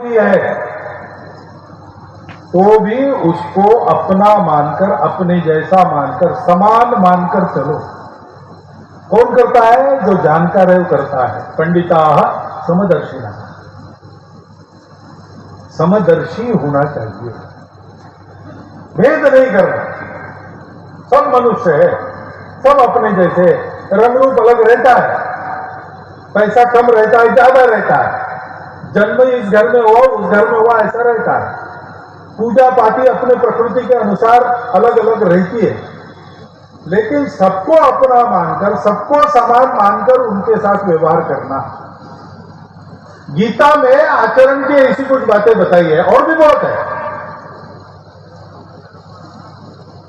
भी है तो भी उसको अपना मानकर, अपने जैसा मानकर, समान मानकर चलो। कौन करता है? जो जानकार है वो करता है। पंडिता समदर्शिना, समदर्शी होना चाहिए, भेद नहीं करना। सब मनुष्य है, सब अपने जैसे, रंग रूप अलग रहता है, पैसा कम रहता है, ज्यादा रहता है, जन्म इस घर में हुआ उस घर में हुआ ऐसा रहता है, पूजा पाठी अपने प्रकृति के अनुसार अलग अलग रहती है, लेकिन सबको अपना मानकर, सबको समान मानकर उनके साथ व्यवहार करना। गीता में आचरण की ऐसी कुछ बातें बताई है, और भी बहुत है,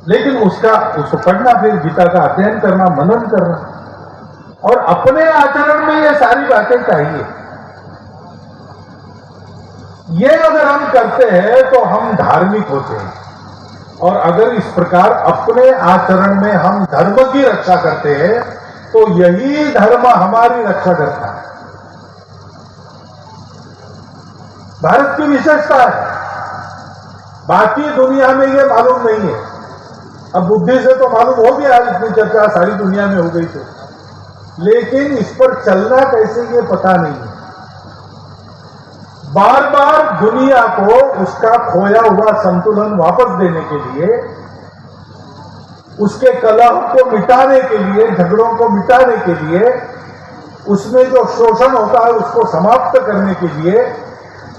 लेकिन उसको पढ़ना, फिर गीता का अध्ययन करना, मनन करना, और अपने आचरण में ये सारी बातें चाहिए। ये अगर हम करते हैं तो हम धार्मिक होते हैं, और अगर इस प्रकार अपने आचरण में हम धर्म की रक्षा करते हैं तो यही धर्म हमारी रक्षा करता है। भारत की विशेषता है, बाकी दुनिया में ये मालूम नहीं है। अब बुद्धि से तो मालूम हो गया, इतनी चर्चा सारी दुनिया में हो गई तो, लेकिन इस पर चलना कैसे ये पता नहीं है। बार बार दुनिया को उसका खोया हुआ संतुलन वापस देने के लिए, उसके कलह को मिटाने के लिए, झगड़ों को मिटाने के लिए, उसमें जो शोषण होता है उसको समाप्त करने के लिए,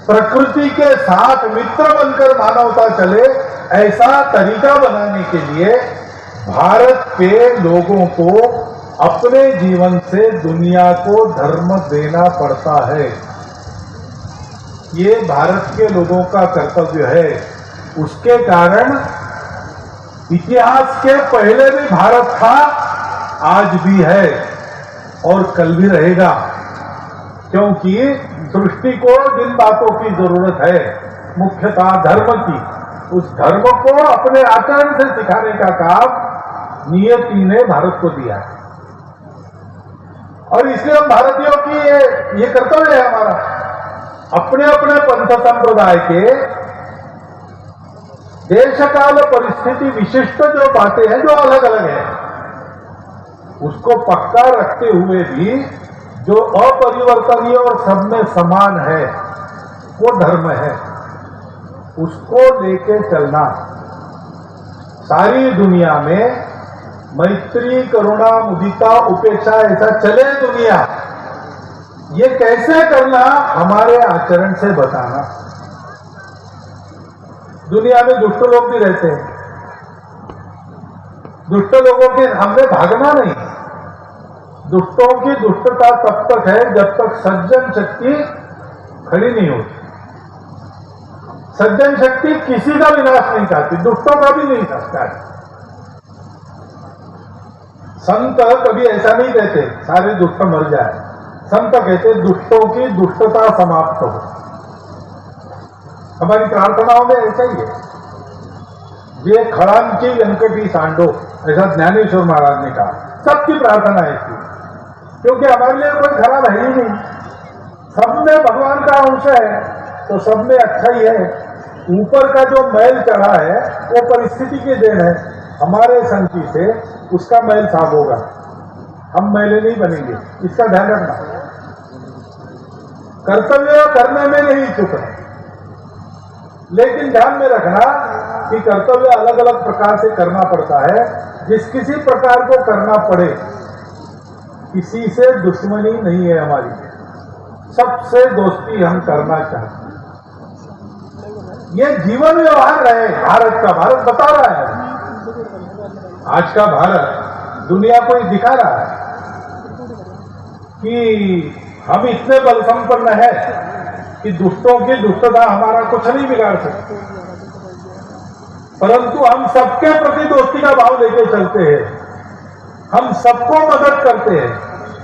प्रकृति के साथ मित्र बनकर मानवता चले ऐसा तरीका बनाने के लिए भारत के लोगों को अपने जीवन से दुनिया को धर्म देना पड़ता है। ये भारत के लोगों का कर्तव्य है। उसके कारण इतिहास के पहले भी भारत था, आज भी है और कल भी रहेगा, क्योंकि सृष्टि को जिन बातों की जरूरत है, मुख्यतः धर्म की, उस धर्म को अपने आचरण से सिखाने का काम नियति ने भारत को दिया है। और इसलिए हम भारतीयों की ये कर्तव्य है हमारा, अपने अपने पंथ संप्रदाय के देश काल परिस्थिति विशिष्ट जो बातें हैं, जो अलग अलग है, उसको पक्का रखते हुए भी जो अपरिवर्तनीय और सब में समान है वो धर्म है, उसको लेके चलना। सारी दुनिया में मैत्री, करुणा, मुदिता, उपेक्षा ऐसा चले दुनिया, ये कैसे करना हमारे आचरण से बताना। दुनिया में दुष्ट लोग भी रहते हैं, दुष्ट लोगों के हमने भागना नहीं। दुष्टों की दुष्टता तब तक है जब तक सज्जन शक्ति खड़ी नहीं होती। सज्जन शक्ति किसी का विनाश नहीं चाहती, दुष्टों का भी नहीं चाहता है। संत कभी ऐसा नहीं कहते सारे दुष्ट मर जाए, संत कहते दुष्टों की दुष्टता समाप्त हो। हमारी प्रार्थनाओं में ऐसा ही है, ये खड़ांची व्यंकटी सांडो, ऐसा ज्ञानेश्वर महाराज ने कहा। सबकी प्रार्थना ऐसी, क्योंकि हमारे लिए कोई खराब है ही नहीं, सब में भगवान का अंश है, तो सब में अच्छा ही है। ऊपर का जो मैल चढ़ा है वो परिस्थिति की देन है, हमारे संति से उसका मैल साफ होगा, हम मैले नहीं बनेंगे, इसका ध्यान रखना। कर्तव्य करने में नहीं चुकना, लेकिन ध्यान में रखना कि कर्तव्य अलग अलग प्रकार से करना पड़ता है। जिस किसी प्रकार को करना पड़े, किसी से दुश्मनी नहीं है हमारी, सबसे दोस्ती हम करना चाहते हैं। ये जीवन व्यवहार रहे भारत का। भारत बता रहा है, आज का भारत दुनिया को दिखा रहा है कि हम इतने बल संपन्न है कि दुष्टों की दुष्टता हमारा कुछ नहीं बिगाड़ सकती, परंतु हम सबके प्रति दोस्ती का भाव लेके चलते हैं, हम सबको मदद करते हैं,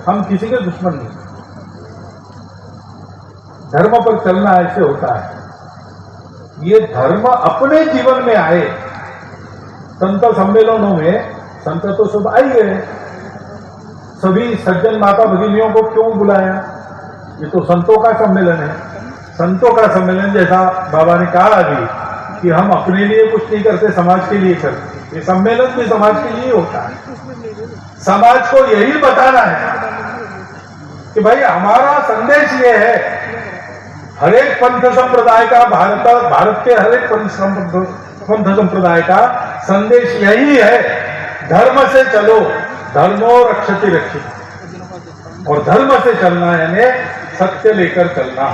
हम किसी के दुश्मन नहीं। धर्म पर चलना ऐसे होता है। ये धर्म अपने जीवन में आए। संत सम्मेलनों में संत तो सब आई गए, सभी सज्जन माता भगिनियों को क्यों बुलाया? ये तो संतों का सम्मेलन है, संतों का सम्मेलन, जैसा बाबा ने कहा अभी कि हम अपने लिए कुछ नहीं करते, समाज के लिए करते। ये सम्मेलन भी समाज के लिए होता है। समाज को यही बताना है कि भाई हमारा संदेश ये है, हर एक पंथ संप्रदाय का, भारत के हर एक पंथ संप्रदाय का संदेश यही है, धर्म से चलो, धर्मो रक्षति रक्षित। और धर्म से चलना यानी सत्य लेकर चलना,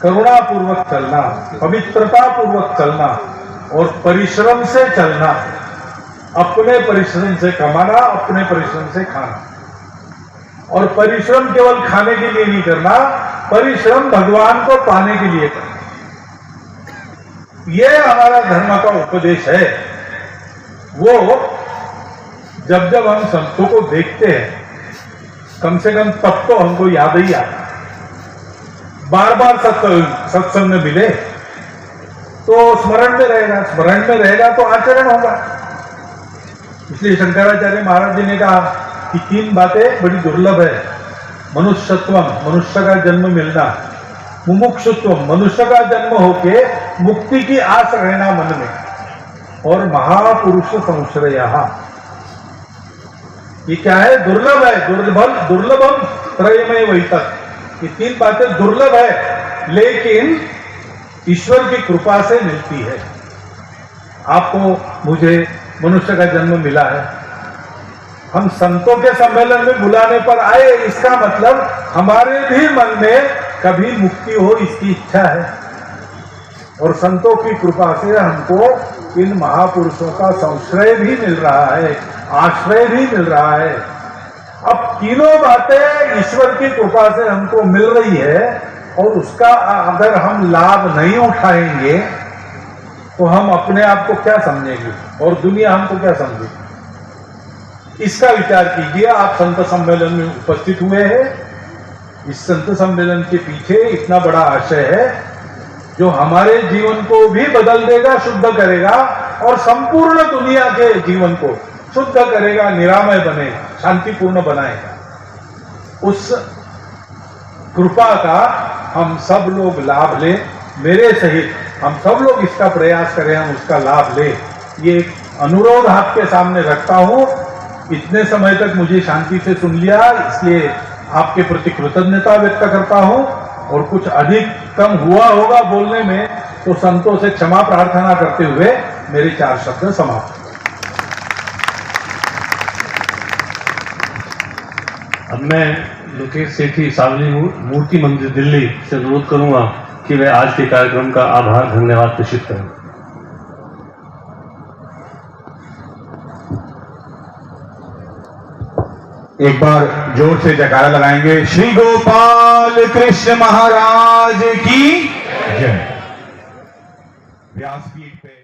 करुणा पूर्वक चलना, पवित्रता पूर्वक चलना और परिश्रम से चलना। अपने परिश्रम से कमाना, अपने परिश्रम से खाना। और परिश्रम केवल खाने के लिए नहीं करना, परिश्रम भगवान को पाने के लिए करना। यह हमारा धर्म का उपदेश है। वो जब जब हम संतों को देखते हैं, कम से कम तब तो हमको याद ही आता। बार बार सत्संग में मिले तो स्मरण में रहेगा, स्मरण में रहेगा तो आचरण होगा। इसलिए शंकराचार्य महाराज जी ने कहा कि 3 बातें बड़ी दुर्लभ है। मनुष्यत्व, मनुष्य का जन्म मिलना। मुमुक्षुत्व, मनुष्य का जन्म होके मुक्ति की आस रहना मन में। और महापुरुष संश्रय, ये क्या है? दुर्लभ है। दुर्लभम त्रयमय वैतक। ये 3 बातें दुर्लभ है, लेकिन ईश्वर की कृपा से मिलती है। आपको, मुझे मनुष्य का जन्म मिला है। हम संतों के सम्मेलन में बुलाने पर आए, इसका मतलब हमारे भी मन में कभी मुक्ति हो इसकी इच्छा है। और संतों की कृपा से हमको इन महापुरुषों का संश्रय भी मिल रहा है, आश्रय भी मिल रहा है। अब तीनों बातें ईश्वर की कृपा से हमको मिल रही है, और उसका अगर हम लाभ नहीं उठाएंगे तो हम अपने आप को क्या समझेंगे और दुनिया हमको क्या समझेगी? इसका विचार कीजिए। आप संत सम्मेलन में उपस्थित हुए हैं। इस संत सम्मेलन के पीछे इतना बड़ा आशय है जो हमारे जीवन को भी बदल देगा, शुद्ध करेगा और संपूर्ण दुनिया के जीवन को शुद्ध करेगा, निरामय बनेगा, शांतिपूर्ण बनाएगा। उस कृपा का हम सब लोग लाभ लें, मेरे सहित हम सब लोग इसका प्रयास करें, हम उसका लाभ लें। ये एक अनुरोध आपके सामने रखता हूं। इतने समय तक मुझे शांति से सुन लिया, इसलिए आपके प्रति कृतज्ञता व्यक्त करता हूं। और कुछ अधिक कम हुआ होगा बोलने में तो संतों से क्षमा प्रार्थना करते हुए मेरे 4 शब्द समाप्त। अब मैं लोकेश सेठी, सावली मूर्ति मंदिर, दिल्ली से अनुरोध करूंगा कि वे आज के कार्यक्रम का आभार धन्यवाद प्रेषित करें। एक बार जोर से जयकारा लगाएंगे। श्री गोपाल कृष्ण महाराज की जय। व्यासपीठ पे